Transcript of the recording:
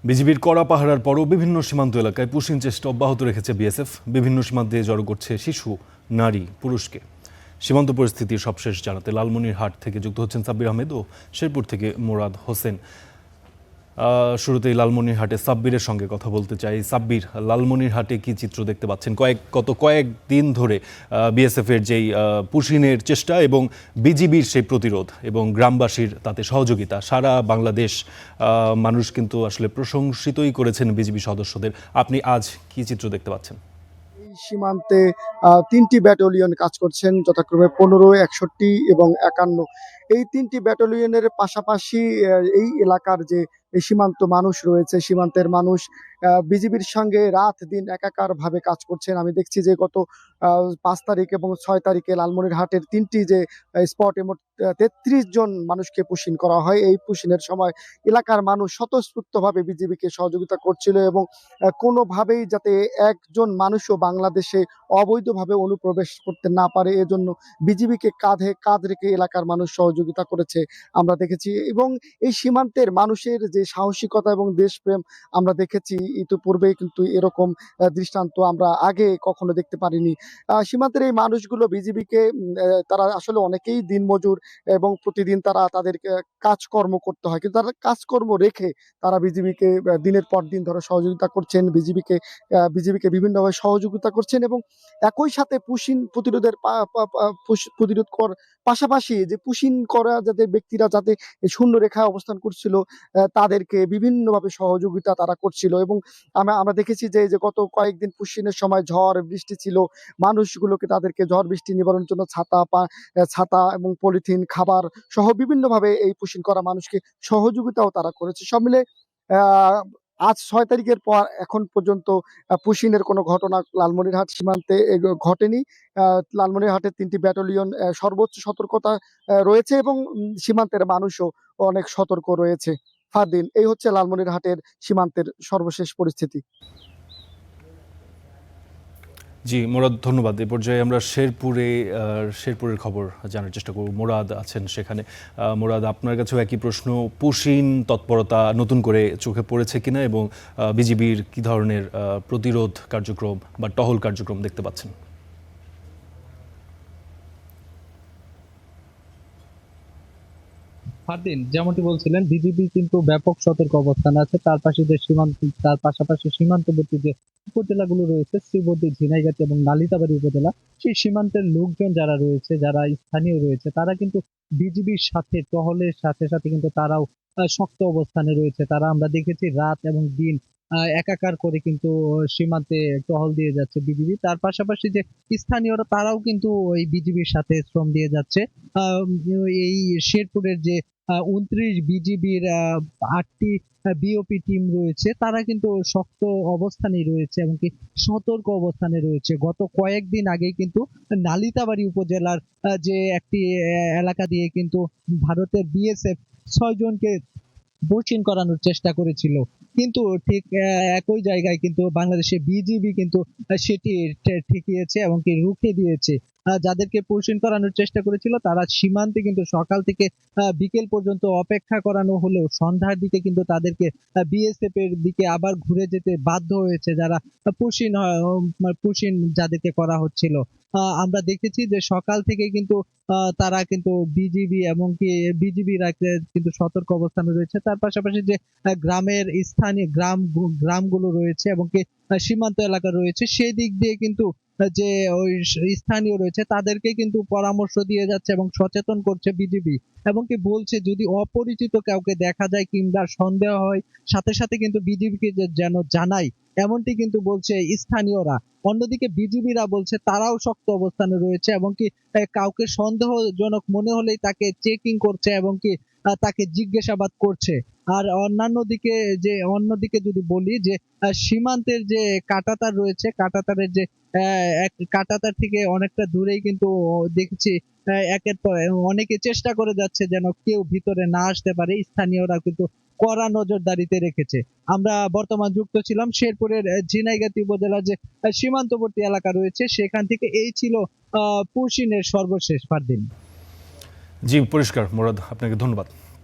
বিজিবির কড়া পাহারার পরও বিভিন্ন সীমান্ত এলাকায় পুশিং চেষ্টা অব্যাহত রেখেছে বিএসএফ। বিভিন্ন সীমান্তে জড়ো করছে শিশু, নারী, পুরুষকে। সীমান্ত পরিস্থিতির সবশেষ জানাতে লালমনিরহাট থেকে যুক্ত হচ্ছেন সাব্বির আহমেদ ও শেরপুর থেকে মোরাদ হোসেন। শুরুতেই লালমনিরহাটে সাব্বিরের সঙ্গে কথা বলতে চাই। সাব্বির, লালমনিরহাটে কি চিত্র দেখতে পাচ্ছেন? গত কয়েকদিন ধরে বিএসএফের যেই পুশিনের চেষ্টা এবং বিজিবির সেই প্রতিরোধ এবং গ্রামবাসীর তাতে সহযোগিতা, সারা বাংলাদেশ মানুষ কিন্তু আসলে প্রশংসিতই করেছেন বিজিবি সদস্যদের। আপনি আজ কি চিত্র দেখতে পাচ্ছেন? সীমান্তে ৩টি ব্যাটালিয়ন কাজ করছেন, যথাক্রমে ১৫, ৬১ এবং ৫১। এই ৩টি ব্যাটালিয়নের পাশাপাশি এই এলাকার যে সীমান্ত মানুষ রয়েছে, সীমান্তের মানুষ বিজিবির সঙ্গে রাত দিন একাকারভাবে কাজ করছেন। আমি দেখছি যে গত ৫ তারিখ এবং ৬ তারিখে লালমনিরহাটের ৩টি যে স্পটে মোট ৩৩ জন মানুষকে পুশিন করা হয়। এই পুশিনের সময় এলাকার মানুষ স্বতঃস্ফূর্তভাবে বিজিবিকে সহযোগিতা করছিল এবং কোনোভাবেই যাতে একজন মানুষও বাংলাদেশে অবৈধভাবে অনুপ্রবেশ করতে না পারে, এজন্য বিজিবিকে কাঁধে কাঁধ রেখে এলাকার মানুষ সহযোগিতা করেছে আমরা দেখেছি। এবং এই সীমান্তের মানুষের যে সাহসিকতা এবং দেশপ্রেম আমরা দেখেছি, ইতিপূর্বে কিন্তু এরকম দৃষ্টান্ত আমরা আগে কখনো দেখতে পারিনি। সীমান্তের এই মানুষগুলো বিজিবিকে তারা আসলে অনেকেই দিনমজুর এবং প্রতিদিন তারা তাদের কাজকর্ম করতে হয়, কিন্তু তারা কাজকর্ম রেখে তারা বিজিবিকে দিনের পর দিন ধরে সহযোগিতা করছেন, বিজিবিকে বিভিন্নভাবে সহযোগিতা করছেন এবং একই সাথে পুশিন প্রতিরোধের প্রতিরোধ পাশাপাশি যে পুশিন করা যাতে ব্যক্তিরা যাতে এই শূন্য রেখায় অবস্থান করছিল, তাদেরকে বিভিন্নভাবে সহযোগিতা তারা করছিল। এবং আমরা দেখেছি যে গত কয়েকদিন পুশিনের সময় ঝড় বৃষ্টি ছিল, মানুষগুলোকে তাদেরকে ঝড় বৃষ্টি নিবারণের জন্য ছাতা এবং পলিথিন, খাবার সহ বিভিন্নভাবে এই পুশিন করা মানুষকে সহযোগিতাও তারা করেছে। সব মিলে আহ আজ ৬ তারিখের পর এখন পর্যন্ত পুশিনের কোনো ঘটনা লালমনিরহাট সীমান্তে ঘটেনি। লালমনিরহাটের ৩টি ব্যাটালিয়ন সর্বোচ্চ সতর্কতা রয়েছে এবং সীমান্তের মানুষও অনেক সতর্ক রয়েছে। ফারদিন, এই হচ্ছে লালমনিরহাটের সীমান্তের সর্বশেষ পরিস্থিতি। জি মোরাদ, ধন্যবাদ। এ পর্যায়ে আমরা শেরপুরের খবর জানার চেষ্টা করব। মোরাদ আছেন সেখানে। মোরাদ, আপনার কাছেও একই প্রশ্ন। পুশিন তৎপরতা নতুন করে চোখে পড়েছে কিনা এবং বিজিবির কি ধরনের প্রতিরোধ কার্যক্রম বা টহল কার্যক্রম দেখতে পাচ্ছেন? ফারদিন, যেমনটি বলছিলেন, বিজিবি কিন্তু ব্যাপক সতর্ক অবস্থানে আছে। তার পাশাপাশি সীমান্তবর্তী যে উপজেলাগুলো রয়েছে, শ্রীবর্দী, ঝিনাইগাতি এবং নালিতাবাড়ী উপজেলা, সেই সীমান্তের লোকজন যারা রয়েছে, যারা স্থানীয় রয়েছে, তারা কিন্তু বিজিবির সাথে টহলের সাথে সাথে কিন্তু তারাও শক্ত অবস্থানে রয়েছে। তারা, আমরা দেখেছি, রাত এবং দিন একাকার করে কিন্তু সীমান্তে টহল দিয়ে যাচ্ছে বিজিবি। তার পাশাপাশি যে স্থানীয়রা, তারাও কিন্তু ওই বিজিবির সাথে শ্রম দিয়ে যাচ্ছে। আহ এই শেরপুরের যে ২৯ বিজিবির ৮টি বিওপি টিম রয়েছে, তারা কিন্তু শক্ত অবস্থানেই রয়েছে এবং কি সতর্ক অবস্থানে রয়েছে। গত কয়েকদিন আগেই কিন্তু নালিতাবাড়ী উপজেলার যে একটি এলাকা দিয়ে কিন্তু ভারতের বিএসএফ ৬ জনকে পুশিন করানোর চেষ্টা করেছিল, কিন্তু ঠিক একই জায়গায় কিন্তু বাংলাদেশের বিজিবি কিন্তু সেটি ঠেকিয়েছে এবং কি রুখে দিয়েছে। যাদেরকে পুশিন করানোর চেষ্টা করেছিল, তারা সীমান্তে কিন্তু সকাল থেকে বিকেল পর্যন্ত অপেক্ষা করানো হলেও সন্ধ্যার দিকে কিন্তু তাদেরকে বিএসএফ এর দিকে আবার ঘুরে যেতে বাধ্য হয়েছে, যারা পুশিন যাদেরকে করা হচ্ছিল। আমরা দেখেছি যে সকাল থেকে কিন্তু তারা কিন্তু বিজিবি এবং কি বিজিবিরা কিন্তু সতর্ক অবস্থানে রয়েছে। তার পাশাপাশি যে গ্রামের স্থানীয় গ্রামগুলো রয়েছে এবং কি সীমান্ত এলাকা রয়েছে, সেই দিক দিয়ে কিন্তু যে ওই স্থানীয় রয়েছে, তাদেরকে কিন্তু পরামর্শ দিয়ে যাচ্ছে এবং সচেতন করছে বিজিবি, এবং কি বলছে যদি অপরিচিত কাউকে দেখা যায় কিংবা সন্দেহ হয়, সাথে সাথে কিন্তু বিজিবিকে যেন জানায়, এমনটি কিন্তু বলছে স্থানীয়রা। অন্যদিকে বিজিবিরা বলছে তারাও শক্ত অবস্থানে রয়েছে এবং কি কাউকে সন্দেহজনক মনে হলেই তাকে চেকিং করছে এবং কি তাকে জিজ্ঞাসাবাদ করছে। আর অন্যদিকে যদি বলি যে সীমান্তের যে কাঁটাতার রয়েছে, কাঁটাতারের যে এক কাঁটাতার থেকে অনেকটা দূরেই কিন্তু দেখছি একের পর অনেকে চেষ্টা করে যাচ্ছে যেন কেউ ভিতরে না আসতে পারে। স্থানীয়রা কিন্তু কড়া নজরদারিতে রেখেছে। আমরা বর্তমান যুক্ত ছিলাম শেরপুরের ঝিনাইগাতি উপজেলার যে সীমান্তবর্তী এলাকা রয়েছে, সেখান থেকে। এই ছিল পুশিনের সর্বশেষ। ফারদিন। জি, পরিষ্কার মোরাদ, আপনাকে ধন্যবাদ।